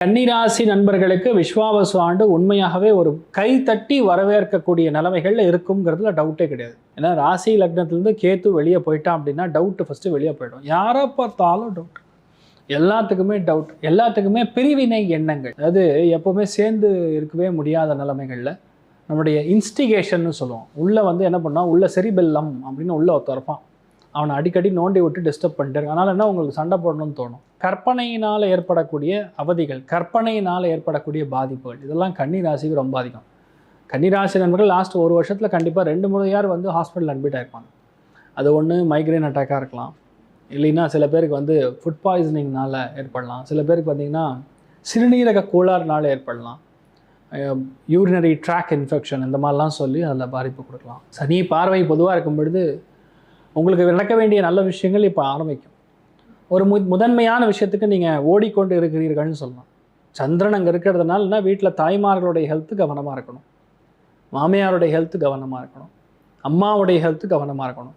கன்னிராசி நண்பர்களுக்கு விஸ்வாவசு ஆண்டு உண்மையாகவே ஒரு கை தட்டி வரவேற்கக்கூடிய நிலைமைகள் இருக்குங்கிறதுல டவுட்டே கிடையாது. ஏன்னா ராசி லக்னத்திலேருந்து கேத்து வெளியே போயிட்டான் அப்படின்னா டவுட்டு ஃபஸ்ட்டு வெளியே போயிடும். யாரை பார்த்தாலும் டவுட், எல்லாத்துக்குமே டவுட், எல்லாத்துக்குமே பிரிவினை எண்ணங்கள். அதாவது எப்போவுமே சேர்ந்து இருக்கவே முடியாத நிலைமைகளில் நம்முடைய இன்ஸ்டிகேஷன்னு சொல்லுவோம். உள்ளே என்ன பண்ணால் உள்ளே செரிபெல்லம் அப்படின்னு உள்ளே ஒருத்தரப்பான், அவனை அடிக்கடி நோண்டி விட்டு டிஸ்டர்ப் பண்ணிட்டு இருக்கு. அதனால் என்ன, உங்களுக்கு சண்டை போடணும்னு தோணும். கற்பனையினால் ஏற்படக்கூடிய அவதிகள், கற்பனையினால் ஏற்படக்கூடிய பாதிப்புகள், இதெல்லாம் கன்னிராசிக்கு ரொம்ப அதிகம். கன்னிராசி நண்பர்கள் லாஸ்ட் ஒரு வருஷத்தில் கண்டிப்பாக 2-3 யார் ஹாஸ்பிட்டல் அட்மிட் ஆகிருப்பாங்க. அது ஒன்று மைக்ரைன் அட்டாக்காக இருக்கலாம், இல்லைன்னா சில பேருக்கு ஃபுட் பாய்சனிங்னால் ஏற்படலாம், சில பேருக்கு பார்த்திங்கன்னா சிறுநீரக கோளாறுனால ஏற்படலாம், யூரினரி ட்ராக் இன்ஃபெக்ஷன், இந்த மாதிரிலாம் சொல்லி அதில் பாதிப்பு கொடுக்கலாம். சனி பார்வை பொதுவாக இருக்கும் பொழுது உங்களுக்கு நடக்க வேண்டிய நல்ல விஷயங்கள் இப்போ ஆரம்பிக்கும். ஒரு முதன்மையான விஷயத்துக்கு நீங்கள் ஓடிக்கொண்டு இருக்கிறீர்கள்னு சொல்லலாம். சந்திரன் அங்கே இருக்கிறதுனாலனா வீட்டில் தாய்மார்களுடைய ஹெல்த்து கவனமாக இருக்கணும், மாமியாருடைய ஹெல்த்து கவனமாக இருக்கணும், அம்மாவுடைய ஹெல்த்து கவனமாக இருக்கணும்.